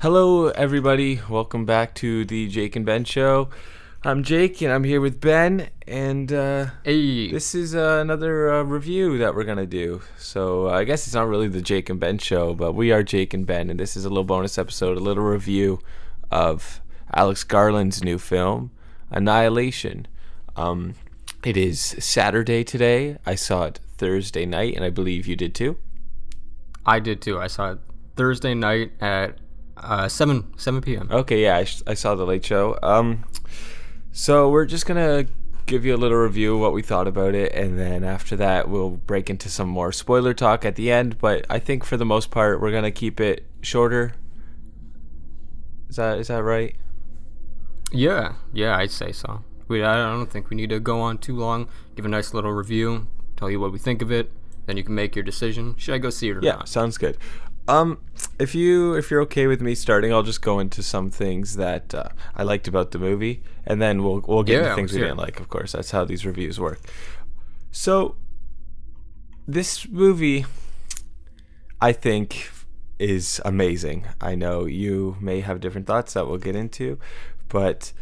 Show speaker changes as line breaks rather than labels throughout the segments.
Hello, everybody. Welcome back to the Jake and Ben Show. I'm Jake, and I'm here with Ben, and
Hey,
this is another review that we're gonna do. So I guess it's not really the Jake and Ben Show, but we are Jake and Ben, and this is a little bonus episode, a little review of Alex Garland's new film, Annihilation. It is Saturday today. I saw it Thursday night, and I believe you did too.
I did too. I saw it Thursday night at 7 p.m.
Okay, yeah, I saw the Late Show. So we're just gonna give you a little review of what we thought about it, and then after that we'll break into some more spoiler talk at the end. But I think for the most part we're gonna keep it shorter. Is that right?
Yeah, I'd say so. I don't think we need to go on too long. Give a nice little review, tell you what we think of it, then you can make your decision. Should I go see it or
Yeah,
not?
sounds good. If you're okay with me starting, I'll just go into some things that I liked about the movie, and then we'll get into things we didn't like. Of course, that's how these reviews work. So, this movie, I think, is amazing. I know you may have different thoughts that we'll get into, but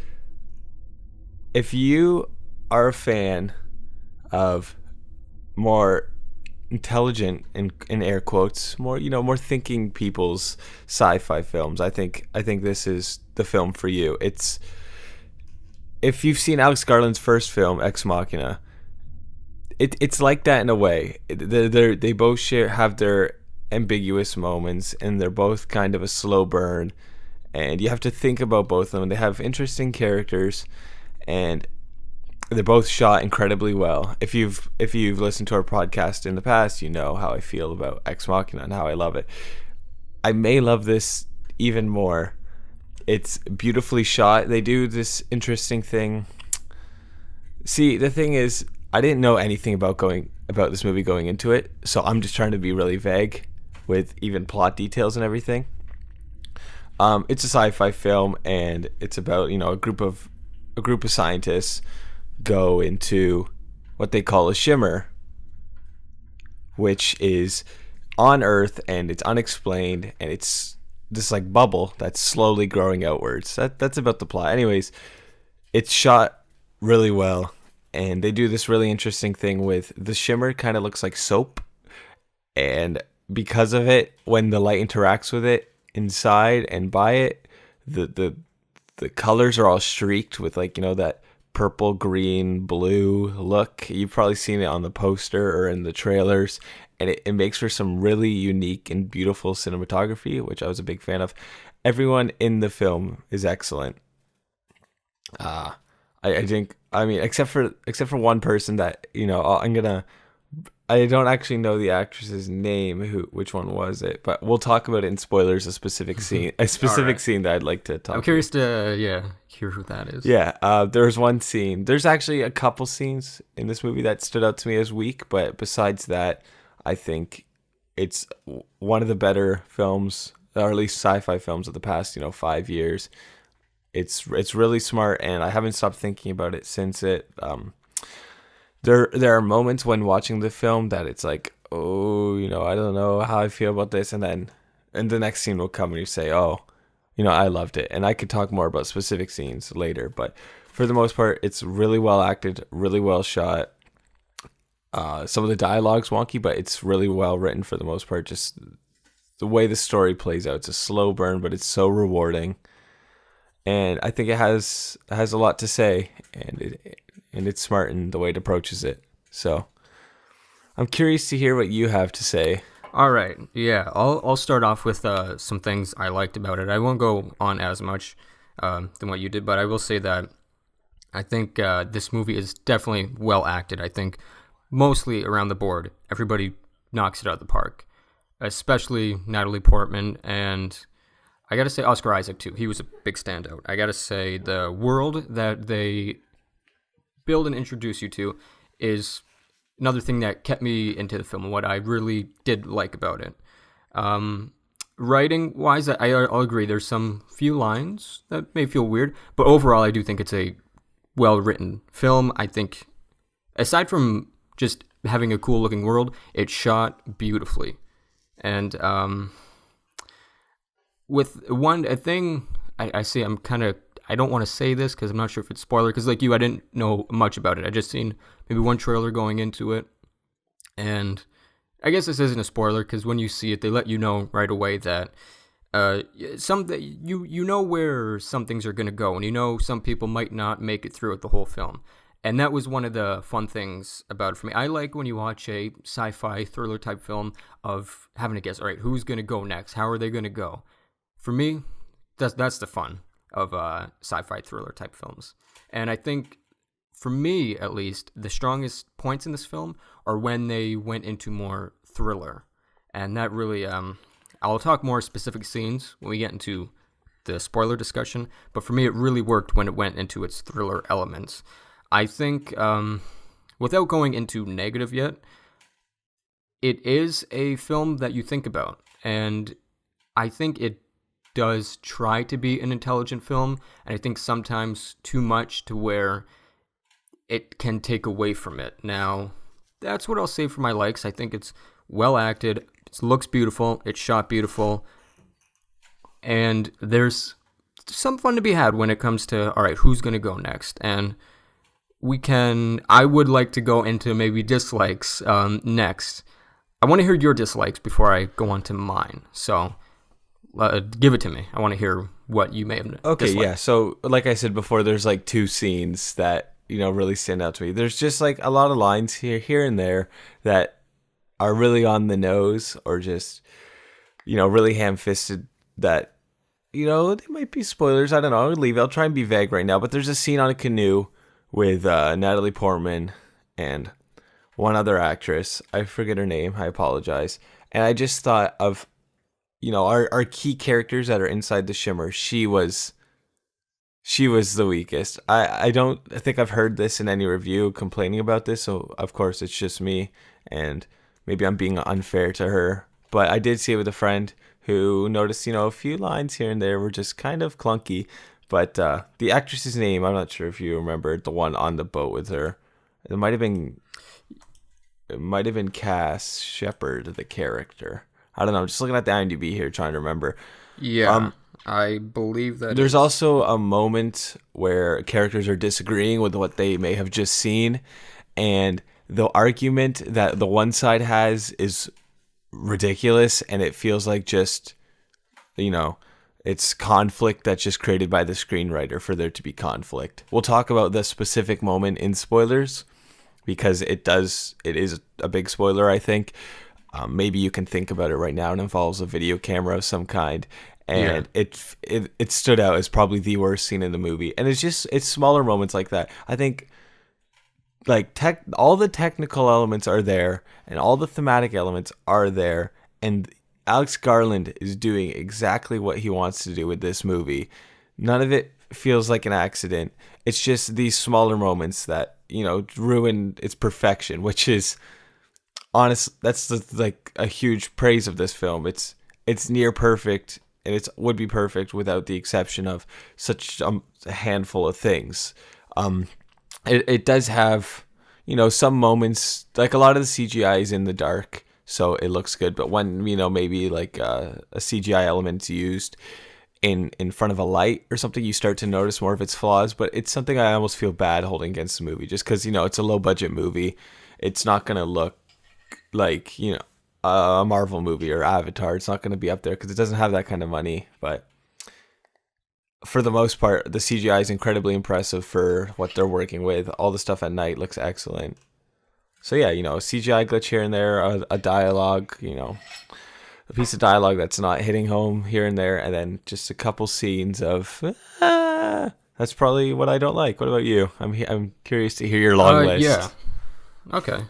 if you are a fan of more intelligent, in air quotes, more thinking people's sci-fi films, I think this is the film for you. It's, if you've seen Alex Garland's first film, Ex Machina, it's like that in a way. They both have their ambiguous moments, and they're both kind of a slow burn, and you have to think about both of them. They have interesting characters, and they're both shot incredibly well. If you've listened to our podcast in the past, you know how I feel about Ex Machina and how I love it. I may love this even more. It's beautifully shot. They do this interesting thing. See, the thing is, I didn't know anything about this movie going into it, so I'm just trying to be really vague with even plot details and everything. It's a sci-fi film, and it's about a group of scientists go into what they call a shimmer, which is on Earth, and it's unexplained, and it's this like bubble that's slowly growing outwards. That's about the plot. Anyways, it's shot really well, and they do this really interesting thing with the shimmer. Kind of looks like soap, and because of it, when the light interacts with it inside and by it, the colors are all streaked with that purple, green, blue look. You've probably seen it on the poster or in the trailers, and it makes for some really unique and beautiful cinematography, which I was a big fan of. Everyone in the film is excellent. I think, I mean, except for one person that I don't actually know the actress's name. Which one was it? But we'll talk about it in spoilers. A specific scene
Alright.
scene that I'd like to talk.
I'm curious to hear who that is.
Yeah, there's one scene. There's actually a couple scenes in this movie that stood out to me as weak, but besides that, I think it's one of the better films, or at least sci-fi films of the past 5 years. It's really smart, and I haven't stopped thinking about it since it. There are moments when watching the film that it's like, oh, I don't know how I feel about this, and the next scene will come and you say, oh, I loved it. And I could talk more about specific scenes later, but for the most part, it's really well acted, really well shot. Some of the dialogue's wonky, but it's really well written for the most part. Just the way the story plays out, it's a slow burn, but it's so rewarding. And I think it has a lot to say, and it's smart in the way it approaches it. So I'm curious to hear what you have to say.
All right, yeah, I'll start off with some things I liked about it. I won't go on as much than what you did, but I will say that I think this movie is definitely well acted. I think mostly around the board, everybody knocks it out of the park, especially Natalie Portman, and I gotta say Oscar Isaac too. He was a big standout. I gotta say the world that they build and introduce you to is another thing that kept me into the film and what I really did like about it. Writing wise, I'll agree. There's some few lines that may feel weird, but overall, I do think it's a well written film. I think, aside from just having a cool looking world, it's shot beautifully, and with a thing I see, I don't want to say this because I'm not sure if it's spoiler, because like you, I didn't know much about it. I just seen maybe one trailer going into it, and I guess this isn't a spoiler because when you see it, they let you know right away that you know where some things are going to go, and you know some people might not make it through it the whole film. And that was one of the fun things about it for me. I like when you watch a sci-fi thriller type film of having to guess, all right, who's going to go next? How are they going to go? For me, that's the fun of sci-fi thriller type films. And I think, for me at least, the strongest points in this film are when they went into more thriller. And that really, I'll talk more specific scenes when we get into the spoiler discussion, but for me it really worked when it went into its thriller elements. I think, without going into negative yet, it is a film that you think about, and I think it does try to be an intelligent film, and I think sometimes too much to where it can take away from it. Now, that's what I'll say for my likes. I think it's well acted, it looks beautiful, it's shot beautiful, and there's some fun to be had when it comes to, all right, who's going to go next? And I would like to go into maybe dislikes next. I want to hear your dislikes before I go on to mine. So give it to me. I want to hear what you may have disliked.
Yeah. So like I said before, there's like two scenes that, really stand out to me. There's just like a lot of lines here and there that are really on the nose, or just, really ham-fisted that, they might be spoilers. I don't know. I'll try and be vague right now, but there's a scene on a canoe with Natalie Portman and one other actress. I forget her name. I apologize. And I just thought of, our key characters that are inside the Shimmer. She was the weakest. I think I've heard this in any review complaining about this, so of course it's just me, and maybe I'm being unfair to her. But I did see it with a friend who noticed, a few lines here and there were just kind of clunky. But the actress's name, I'm not sure if you remember, the one on the boat with her. It might have been Cass Shepard, the character. I don't know. I'm just looking at the IMDb here, trying to remember.
Yeah, I believe that.
There's also a moment where characters are disagreeing with what they may have just seen, and the argument that the one side has is ridiculous, and it feels like just, it's conflict that's just created by the screenwriter for there to be conflict. We'll talk about the specific moment in spoilers, because it is a big spoiler, I think. Maybe you can think about it right now. It involves a video camera of some kind, and it stood out as probably the worst scene in the movie. And it's smaller moments like that. I think like all the technical elements are there, and all the thematic elements are there, and Alex Garland is doing exactly what he wants to do with this movie. None of it feels like an accident. It's just these smaller moments that, ruin its perfection, which is honest. That's like a huge praise of this film. It's near perfect, and it would be perfect without the exception of such a handful of things. It does have, some moments, like a lot of the CGI is in the dark, so it looks good. But when, maybe like a CGI element's used in front of a light or something, you start to notice more of its flaws. But it's something I almost feel bad holding against the movie, just because, it's a low budget movie. It's not going to look like, a Marvel movie or Avatar. It's not going to be up there because it doesn't have that kind of money. But for the most part, the CGI is incredibly impressive for what they're working with. All the stuff at night looks excellent. So yeah, a CGI glitch here and there, a dialogue, a piece of dialogue that's not hitting home here and there, and then just a couple scenes of, that's probably what I don't like. What about you? I'm curious to hear your long list.
Yeah. Okay.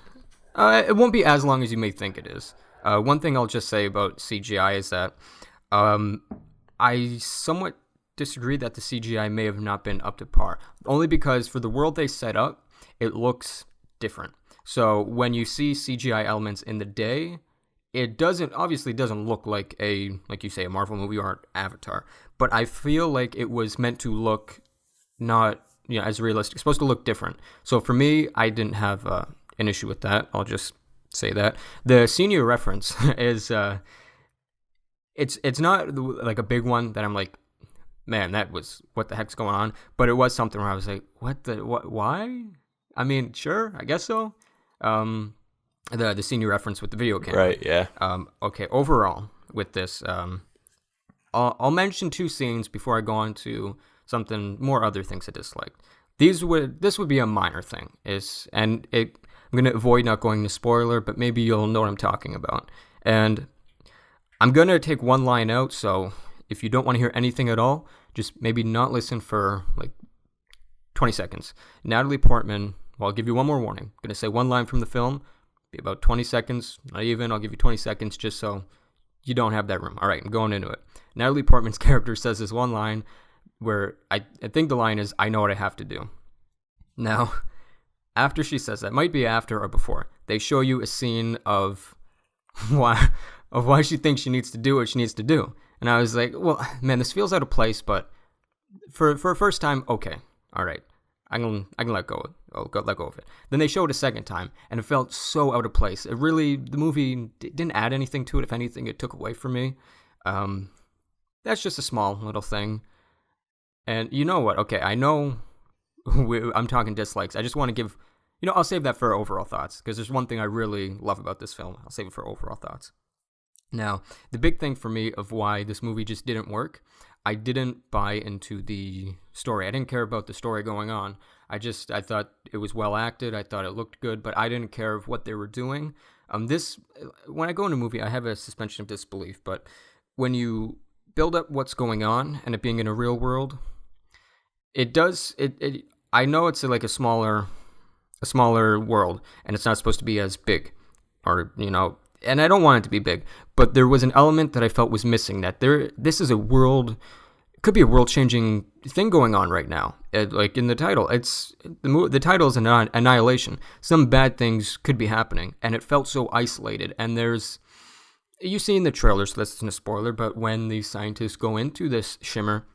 It won't be as long as you may think it is. One thing I'll just say about CGI is that I somewhat disagree that the CGI may have not been up to par. Only because for the world they set up, it looks different. So when you see CGI elements in the day, it obviously doesn't look like like you say, a Marvel movie or Avatar. But I feel like it was meant to look not, as realistic. It's supposed to look different. So for me, I didn't have an issue with that. I'll just say that. The senior reference is it's not like a big one that I'm like, man, that was what the heck's going on. But it was something where I was like, what, why? I mean, sure, I guess so. The scene you referenced with the video camera.
Right, yeah.
Okay, overall, with this, I'll mention two scenes before I go on to something more other things I disliked. This would be a minor thing, I'm going to avoid not going to spoiler, but maybe you'll know what I'm talking about. And I'm going to take one line out, so if you don't want to hear anything at all, just maybe not listen for like 20 seconds. Natalie Portman, well, I'll give you one more warning. I'm going to say one line from the film, be about 20 seconds, not even, I'll give you 20 seconds just so you don't have that room. All right, I'm going into it. Natalie Portman's character says this one line where I think the line is, "I know what I have to do." Now, after she says that, might be after or before, they show you a scene of why she thinks she needs to do what she needs to do. And I was like, well, man, this feels out of place, but for a first time, okay, all right, I can let go of it. Then they show it a second time, and it felt so out of place. The movie didn't add anything to it. If anything, it took away from me. That's just a small little thing. And you know what? Okay, I know I'm talking dislikes. I just want to give, I'll save that for overall thoughts, because there's one thing I really love about this film. I'll save it for overall thoughts. Now, the big thing for me of why this movie just didn't work, I didn't buy into the story. I didn't care about the story going on. I thought it was well acted. I thought it looked good, but I didn't care of what they were doing. When I go into a movie, I have a suspension of disbelief, but when you build up what's going on and it being in a real world, I know it's like a smaller world, and it's not supposed to be as big, or and I don't want it to be big, but there was an element that I felt was missing. That this is a world, could be a world-changing thing going on right now. Like in the title, the title is Annihilation. Some bad things could be happening, and it felt so isolated. And you see in the trailer, so that's a spoiler, but when these scientists go into this Shimmer,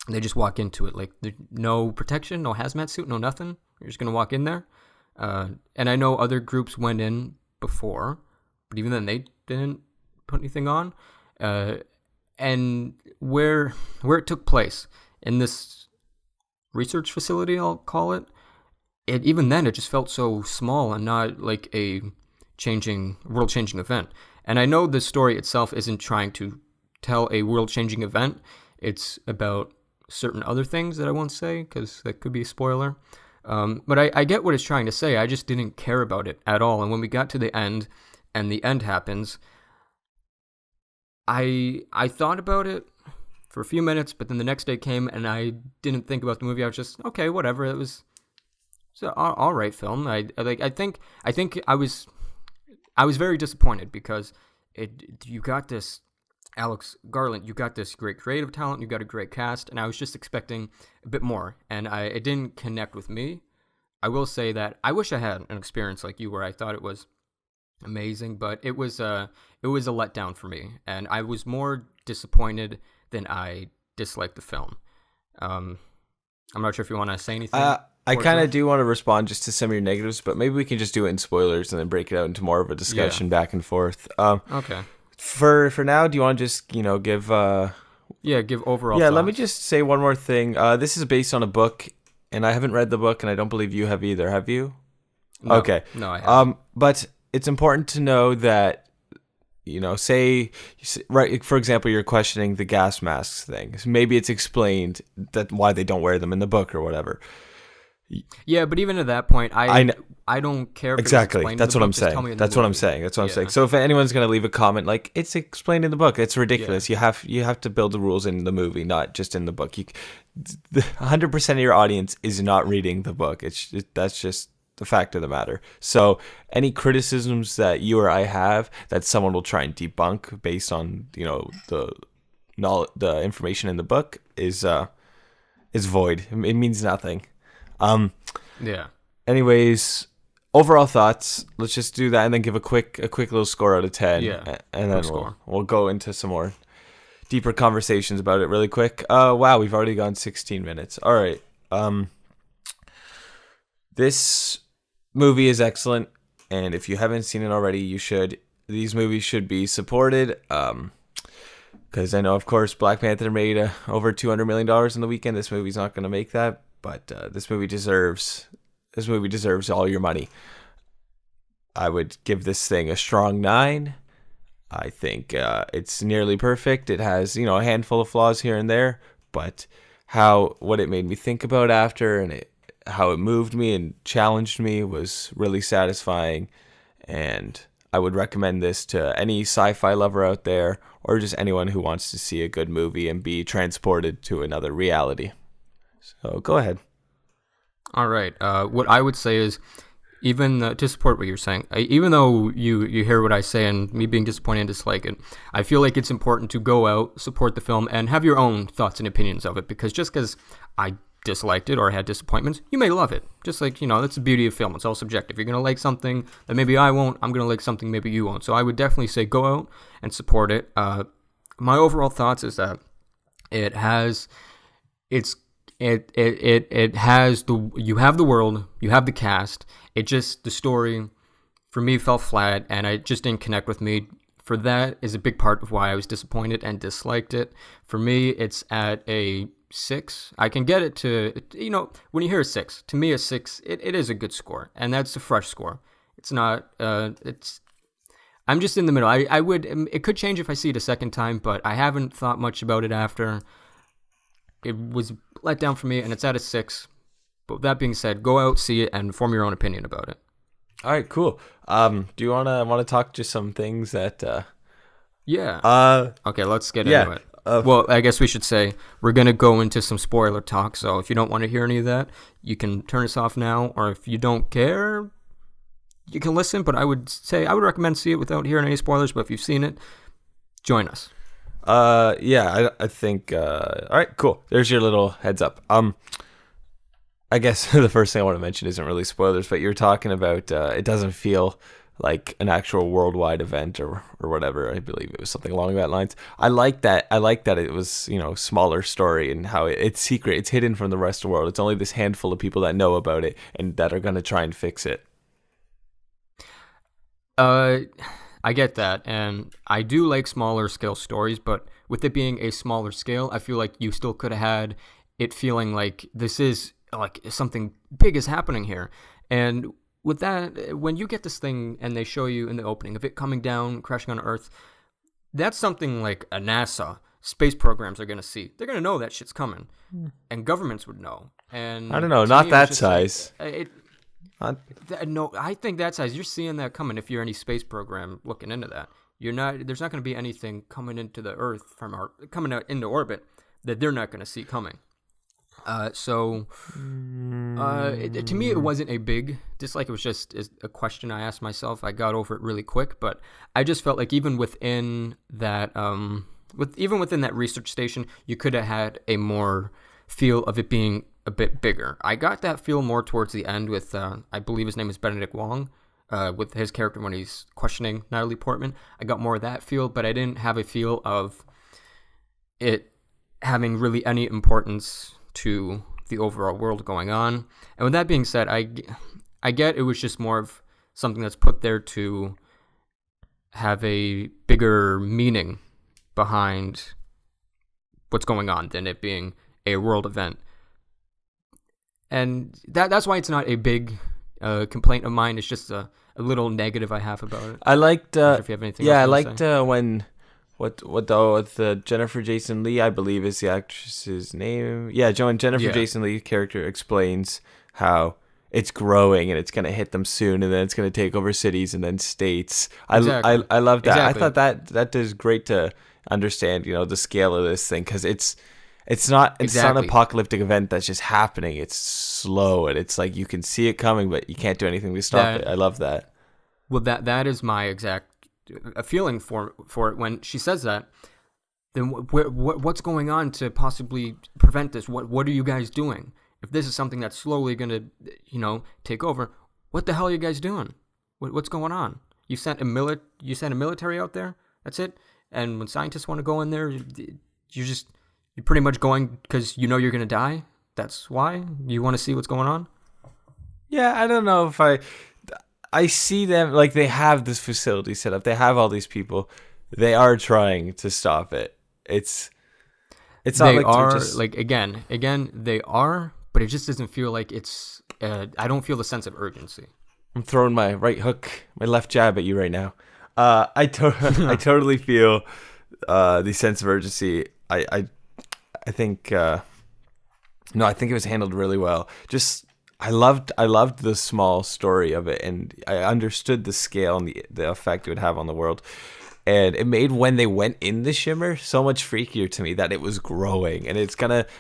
they just walk into it, like no protection, no hazmat suit, no nothing. You're just going to walk in there. And I know other groups went in before, but even then they didn't put anything on. And where it took place, in this research facility, I'll call it, even then it just felt so small and not like a world-changing event. And I know the story itself isn't trying to tell a world-changing event. It's about certain other things that I won't say, because that could be a spoiler. But I get what it's trying to say. I just didn't care about it at all. And when we got to the end, and the end happens, I thought about it for a few minutes, but then the next day came, and I didn't think about the movie. I was just, okay, whatever. It was an all right film. I think I was very disappointed, because you got this Alex Garland, you got this great creative talent, you got a great cast, and I was just expecting a bit more, and it didn't connect with me. I will say that I wish I had an experience like you, where I thought it was amazing, but it was a letdown for me, and I was more disappointed than I disliked the film. I'm not sure if you want to say anything.
I kind of do want to respond just to some of your negatives, but maybe we can just do it in spoilers and then break it out into more of a discussion back and forth.
Okay.
For now, do you want to just give
give overall
thoughts? Let me just say one more thing. This is based on a book, and I haven't read the book, and I don't believe you have either. Have you?
No,
okay.
No, I haven't.
But it's important to know that, say, right, for example, you're questioning the gas masks thing. So maybe it's explained that why they don't wear them in the book or whatever.
Yeah, but even at that point, I don't care if
exactly.
It's
That's what I'm saying. That's what I'm saying. So if anyone's gonna leave a comment like, it's explained in the book, it's ridiculous. Yeah. You have to build the rules in the movie, not just in the book. 100% of your audience is not reading the book. That's just the fact of the matter. So any criticisms that you or I have that someone will try and debunk based on the information in the book is void. It means nothing.
Yeah.
Anyways, overall thoughts. Let's just do that and then give a quick little score out of 10.
Yeah.
And then we'll go into some more deeper conversations about it really quick. Wow, we've already gone 16 minutes. All right. This movie is excellent, and if you haven't seen it already, you should. These movies should be supported. Because I know, of course, Black Panther made over $200 million in the weekend. This movie's not going to make that, but this movie deserves all your money. I would give this thing a strong 9. I think it's nearly perfect. It has, a handful of flaws here and there, but what it made me think about after, and how it moved me and challenged me was really satisfying. And I would recommend this to any sci-fi lover out there, or just anyone who wants to see a good movie and be transported to another reality. So go ahead.
All right. What I would say is, even to support what you're saying, even though you hear what I say and me being disappointed and dislike it, I feel like it's important to go out, support the film, and have your own thoughts and opinions of it. Because just because I disliked it or had disappointments, you may love it. Just like, that's the beauty of film. It's all subjective. You're going to like something that maybe I won't. I'm going to like something maybe you won't. So I would definitely say go out and support it. My overall thoughts is that you have the world, you have the cast. The story for me felt flat, and it just didn't connect with me. For that is a big part of why I was disappointed and disliked it. For me, it's at a 6. I can get it to, when you hear a 6, to me a 6, it is a good score, and that's a fresh score. It's not, I'm just in the middle. It could change if I see it a second time, but I haven't thought much about it after. It was let down for me, and it's at a 6. But with that being said, go out, see it, and form your own opinion about it.
All right, cool. Do you want to talk just some things that...
Yeah. Okay, let's get into it. Well, I guess we should say we're going to go into some spoiler talk, so if you don't want to hear any of that, you can turn us off now, or if you don't care, you can listen, but I would recommend see it without hearing any spoilers, but if you've seen it, join us.
I think... all right, cool. There's your little heads up. I guess the first thing I want to mention isn't really spoilers, but you're talking about it doesn't feel like an actual worldwide event or whatever. I believe it was something along that lines. I like that it was, smaller story, and how it's secret. It's hidden from the rest of the world. It's only this handful of people that know about it and that are going to try and fix it.
I get that, and I do like smaller scale stories, but with it being a smaller scale, I feel like you still could have had it feeling like this is like something big is happening here. And with that, when you get this thing and they show you in the opening of it coming down, crashing on Earth, that's something like a NASA space programs are going to see. They're going to know that shit's coming, and governments would know. And
I don't know, not that size.
No, I think that size. You're seeing that coming if you're any space program looking into that. There's not going to be anything coming into the Earth coming out into orbit that they're not going to see coming. To me, it wasn't a big dislike. It was just a question I asked myself. I got over it really quick, but I just felt like even within that, within that research station, you could have had a more feel of it being a bit bigger. I got that feel more towards the end with, I believe his name is Benedict Wong, with his character when he's questioning Natalie Portman. I got more of that feel, but I didn't have a feel of it having really any importance to the overall world going on. And with that being said, I get it was just more of something that's put there to have a bigger meaning behind what's going on than it being a world event. And that's why it's not a big complaint of mine. It's just a little negative I have about it.
I liked
if you have anything else
I liked when with Jennifer Jason Leigh, I believe is the actress's name. Yeah, Jennifer Jason Leigh character explains how it's growing and it's going to hit them soon, and then it's going to take over cities and then states. Exactly. I love that. Exactly. I thought that is great to understand, the scale of this thing, because it's not an apocalyptic event that's just happening. It's slow, and it's like you can see it coming, but you can't do anything to stop it. I love that.
Well, that is my exact feeling for it when she says that. Then what's going on to possibly prevent this? What are you guys doing? If this is something that's slowly going to, take over, what the hell are you guys doing? What's going on? You sent a military out there. That's it. And when scientists want to go in there, you're pretty much going because you're going to die. That's why you want to see what's going on.
Yeah, I don't know if I see them like they have this facility set up. They have all these people. They are trying to stop it. it's not
They
like
are
just
like again, they are, but it just doesn't feel like it's. I don't feel the sense of urgency.
I'm throwing my right hook, my left jab at you right now. I totally feel the sense of urgency. I think no, I think it was handled really well. Just I loved the small story of it, and I understood the scale and the effect it would have on the world. And it made when they went in the Shimmer so much freakier to me that it was growing. And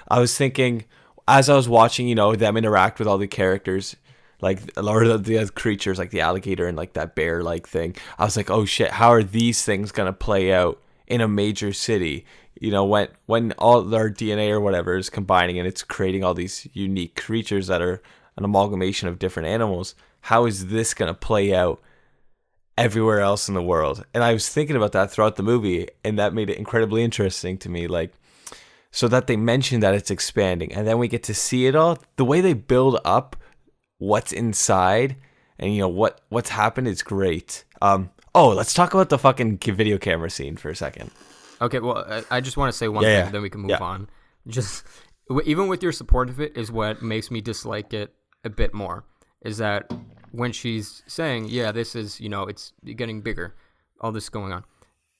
I was thinking, as I was watching, them interact with all the characters, like, or the other creatures, like the alligator and like that bear-like thing, I was like, oh shit, how are these things going to play out in a major city? When all their DNA or whatever is combining and it's creating all these unique creatures that are an amalgamation of different animals, how is this going to play out everywhere else in the world? And I was thinking about that throughout the movie, and that made it incredibly interesting to me, like, so that they mention that it's expanding, and then we get to see it all. The way they build up what's inside and what's happened is great. Let's talk about the fucking video camera scene for a second.
Okay, well, I just want to say one thing, then we can move on. Just even with your support of it is what makes me dislike it a bit more, is that when she's saying, yeah, this is, it's getting bigger, all this going on,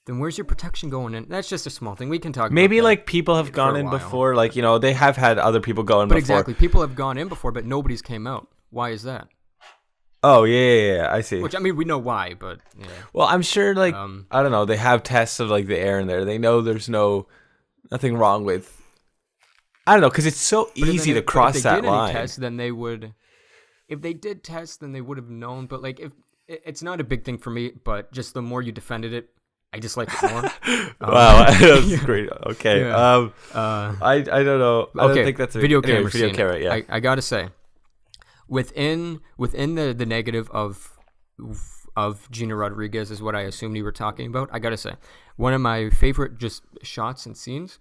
then where's your protection going in? That's just a small thing. We can talk
maybe
about
like people have gone in before, like, they have had other people go in before.
But exactly, people have gone in before, but nobody's came out. Why is that?
Oh, yeah, I see.
Which, I mean, we know why, but yeah.
Well, I'm sure, like, I don't know, they have tests of, like, the air in there. They know there's nothing wrong with, I don't know, because it's so easy to cross that line.
If they did test, then they would have known. But, like, if it's not a big thing for me, but just the more you defended it, I just like it more.
Wow, that's great. Okay. Yeah. I don't know. I don't think that's a
video camera.
Yeah.
I gotta say, within the negative of Gina Rodriguez is what I assumed you were talking about. I gotta say, one of my favorite just shots and scenes,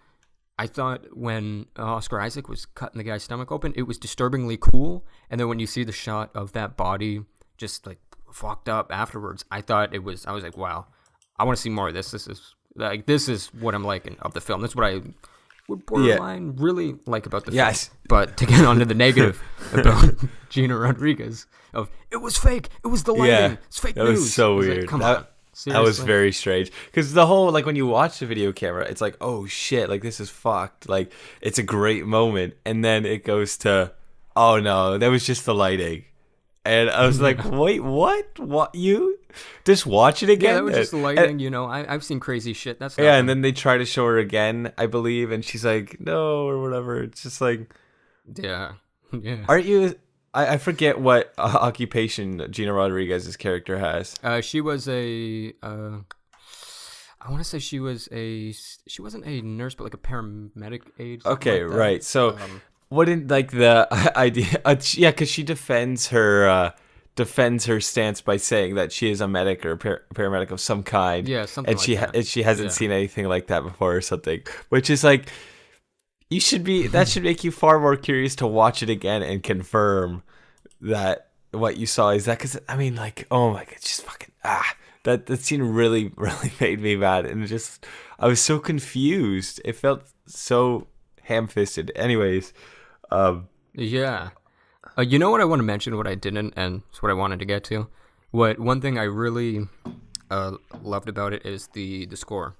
I thought when Oscar Isaac was cutting the guy's stomach open, it was disturbingly cool. And then when you see the shot of that body just like fucked up afterwards, I was like, wow, I want to see more of this. This is what I'm liking of the film. That's what I would borderline really like about the film. But to get onto the negative about Gina Rodriguez, it was fake. It was the lighting. It's fake news.
That was so weird.
Like, come on. Seriously?
That was very strange. Because the whole, like, when you watch the video camera, it's like, oh shit, like, this is fucked. Like, it's a great moment. And then it goes to, oh no, that was just the lighting. And I was like, wait, what? What? You just watch it again?
Yeah, that was just the lighting. I've seen crazy shit. That's not
and then they try to show her again, I believe, and she's like, no, or whatever. It's just like,
yeah.
Aren't you? I forget what occupation Gina Rodriguez's character has.
She was I want to say she wasn't a nurse, but like a paramedic aide.
Okay,
like
right. So. Wouldn't like the idea? Because she defends her stance by saying that she is a medic or a paramedic of some kind.
Yeah, something.
And she hasn't seen anything like that before or something. Which is like, that should make you far more curious to watch it again and confirm that what you saw is that. Because I mean, like, oh my god, just fucking that scene really really made me mad, and I was so confused. It felt so ham-fisted. Anyways.
Yeah. You know what I want to mention, what I didn't, and it's what I wanted to get to? One thing I really loved about it is the score.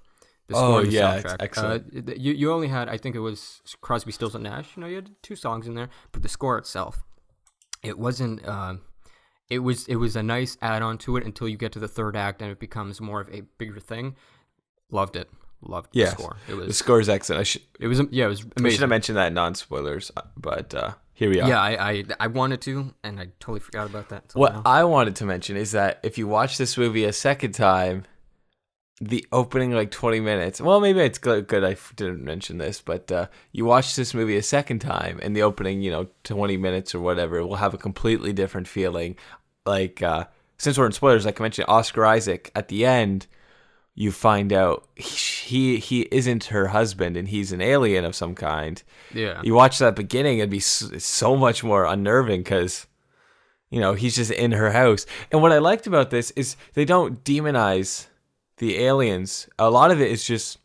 The score and the soundtrack.
Excellent.
You only had, I think it was Crosby, Stills, and Nash. You had 2 songs in there, but the score itself, it wasn't. It was a nice add-on to it until you get to the third act and it becomes more of a bigger thing. Loved it. Loved the score.
The score is excellent.
It was amazing.
I should have mentioned that in non-spoilers, but here we are.
Yeah, I wanted to, and I totally forgot about that.
What I wanted to mention is that if you watch this movie a second time, the opening like 20 minutes, well, maybe it's good I didn't mention this, but you watch this movie a second time, and the opening, 20 minutes or whatever, will have a completely different feeling. Like, since we're in spoilers, like I mentioned, Oscar Isaac, at the end, you find out he isn't her husband and he's an alien of some kind.
Yeah.
You watch that beginning, it'd be so much more unnerving because, he's just in her house. And what I liked about this is they don't demonize the aliens. A lot of it is just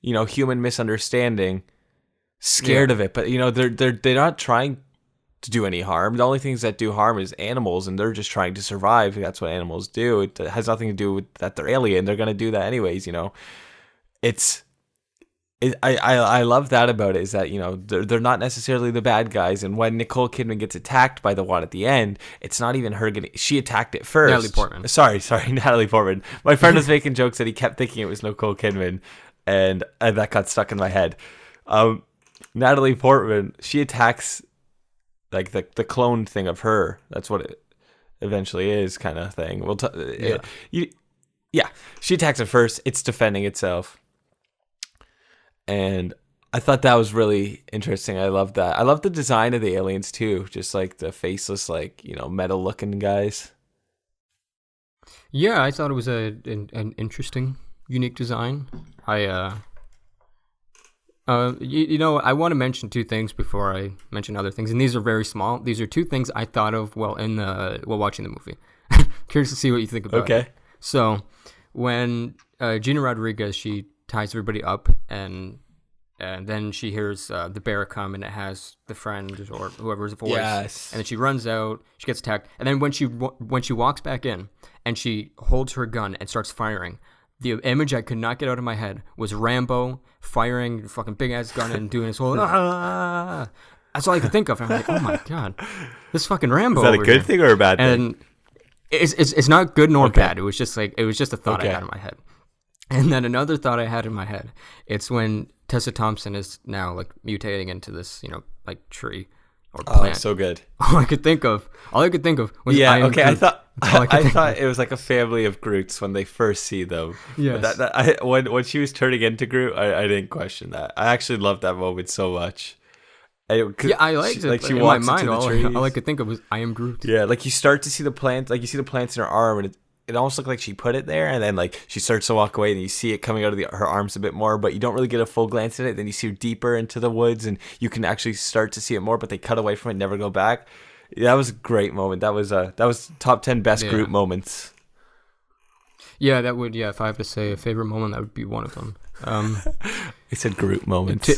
human misunderstanding, scared of it. But they're not trying to do any harm. The only things that do harm is animals, and they're just trying to survive. That's what animals do. It has nothing to do with that they're alien. They're gonna do that anyways. I love that about it, is that they're not necessarily the bad guys. And when Nicole Kidman gets attacked by the one at the end, it's not even her she attacked it first.
Natalie Portman.
Sorry, Natalie Portman. My friend was making jokes that he kept thinking it was Nicole Kidman, and that got stuck in my head. Natalie Portman, she attacks like the clone thing of her. That's what it eventually is, kind of thing. She attacks it first. It's defending itself. And I thought that was really interesting. I love that. I love the design of the aliens too. Just like the faceless, metal looking guys.
Yeah, I thought it was an interesting, unique design. I want to mention two things before I mention other things, and these are very small. These are two things I thought of while watching the movie. Curious to see what you think about it. Okay. So when Gina Rodriguez, she ties everybody up, and then she hears the bear come, and it has the friend or whoever's voice.
Yes.
And then she runs out, she gets attacked, and then when she walks back in and she holds her gun and starts firing, the image I could not get out of my head was Rambo firing fucking big ass gun and doing his whole That's all I could think of. And I'm like, oh my god, this fucking Rambo.
Is that a good thing or a bad thing?
And it's not good nor bad. It was just a thought I had in my head. And then another thought I had in my head, it's when Tessa Thompson is now mutating into this, tree or plant.
Oh, so good.
All I could think of was
Groot. I thought it was like a family of Groots when they first see them.
Yes.
When she was turning into Groot, I didn't question that. I actually loved that moment so much.
I liked it. She in walks my mind, all I could think of was I am Groot.
Yeah, you start to see the plants, you see the plants in her arm, and it almost looked like she put it there, and then she starts to walk away, and you see it coming out of her arms a bit more, but you don't really get a full glance at it. Then you see her deeper into the woods, and you can actually start to see it more, but they cut away from it, never go back. That was a great moment. That was top 10 best Groot moments.
Yeah, that would. Yeah, if I have to say a favorite moment, that would be one of them.
I said Groot moments.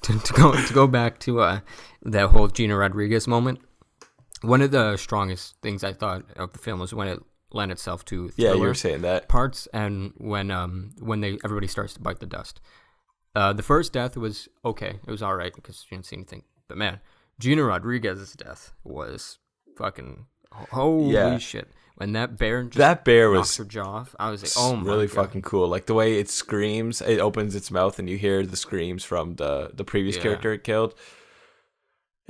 To go back to that whole Gina Rodriguez moment, one of the strongest things I thought of the film was when it lent itself to thriller
you were saying that
parts, and when everybody starts to bite the dust. The first death was okay. It was all right because you didn't see anything. But man, Gina Rodriguez's death was fucking holy shit. When that bear knocks her jaw off, I was like, oh my
really
God.
Fucking cool. The way it screams, it opens its mouth and you hear the screams from the previous character it killed.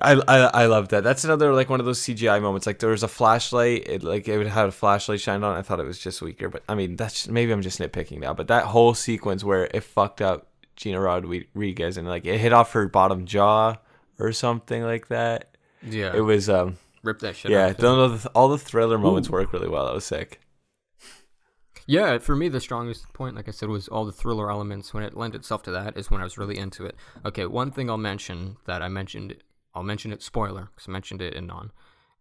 I love that. That's another one of those CGI moments. There was a flashlight. It would have a flashlight shined on. I thought it was just weaker, but I mean maybe I'm just nitpicking now. But that whole sequence where it fucked up Gina Rodriguez and it hit off her bottom jaw or something like that.
Yeah,
it was
rip that shit off.
Yeah, all the thriller moments work really well. That was sick.
Yeah, for me, the strongest point, like I said, was all the thriller elements. When it lent itself to that is when I was really into it. Okay, one thing I'll mention, it, spoiler, because I mentioned it in non,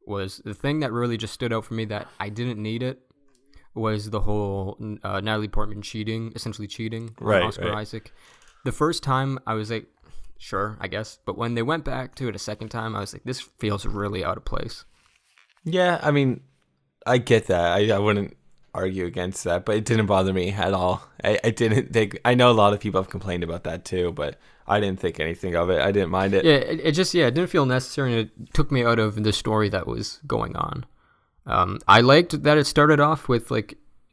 was the thing that really just stood out for me that I didn't need it was the whole Natalie Portman essentially cheating on Oscar Isaac. The first time, I was like, sure, I guess. But when they went back to it a second time, I was like, this feels really out of place.
Yeah, I mean, I get that. I wouldn't argue against that, but it didn't bother me at all. I know a lot of people have complained about that too, but I didn't think anything of it. I didn't mind it.
Yeah, it didn't feel necessary, and it took me out of the story that was going on. I liked that it started off with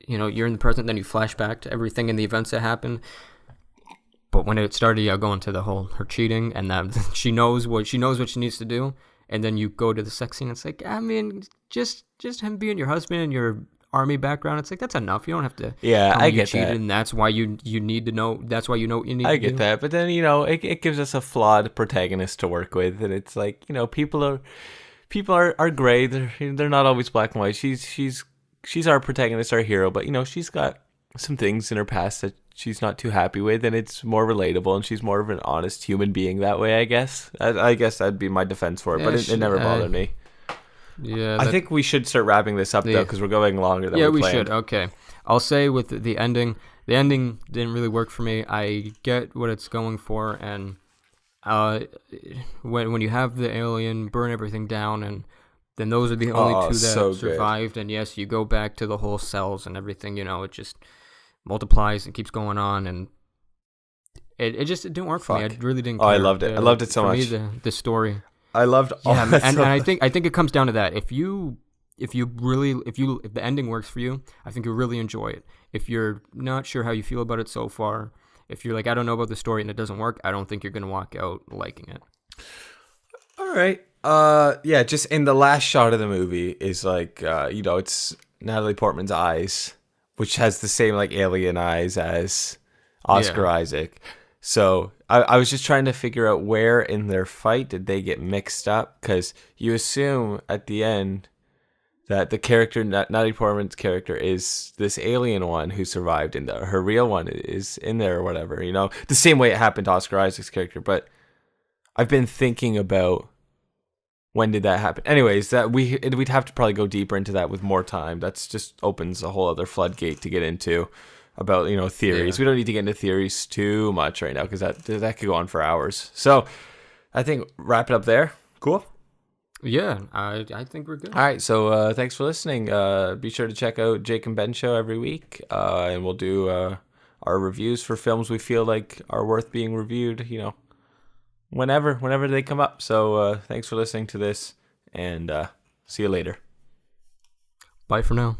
you're in the present, then you flash back to everything and the events that happened. But when it started going to the whole her cheating and that she knows what she needs to do, and then you go to the sex scene, it's I mean, just him being your husband and your army background, it's that's enough. You don't have to.
Yeah, I get
cheated,
that.
And that's why you need to know. That's why you know what you need.
I get that, but then it gives us a flawed protagonist to work with, and it's people are gray. They're not always black and white. She's our protagonist, our hero, but she's got some things in her past that she's not too happy with, and it's more relatable, and she's more of an honest human being that way, I guess. I guess that'd be my defense for it, but it never bothered me.
Yeah,
I think we should start wrapping this up, though, because we're going longer than we planned.
We should. Okay. I'll say with the ending, The ending didn't really work for me. I get what it's going for, and when you have the alien burn everything down, and then those are the only two that survived, and yes, you go back to the whole cells and everything, it just multiplies and keeps going on, and it just didn't work for me. I really didn't care.
I loved it. I loved it so much.
For me, the story.
I loved all
that. And I think it comes down to that. If the ending works for you, I think you'll really enjoy it. If you're not sure how you feel about it so far, if you're like, I don't know about the story and it doesn't work, I don't think you're going to walk out liking it.
All right. Just in the last shot of the movie is like, it's Natalie Portman's eyes, which has the same like alien eyes as Oscar Isaac. So I was just trying to figure out where in their fight did they get mixed up, because you assume at the end that the character, Natalie Portman's character, is this alien one who survived, and her real one is in there or whatever, the same way it happened to Oscar Isaac's character. But I've been thinking about when did that happen. Anyways, that we'd have to probably go deeper into that with more time. That's just opens a whole other floodgate to get into about theories. We don't need to get into theories too much right now, because that could go on for hours. So I think wrap it up there. Cool.
Yeah, I think we're good.
All right, so thanks for listening. Be sure to check out Jake and Ben show every week, and we'll do our reviews for films we feel like are worth being reviewed, whenever they come up. So thanks for listening to this, and see you later.
Bye for now.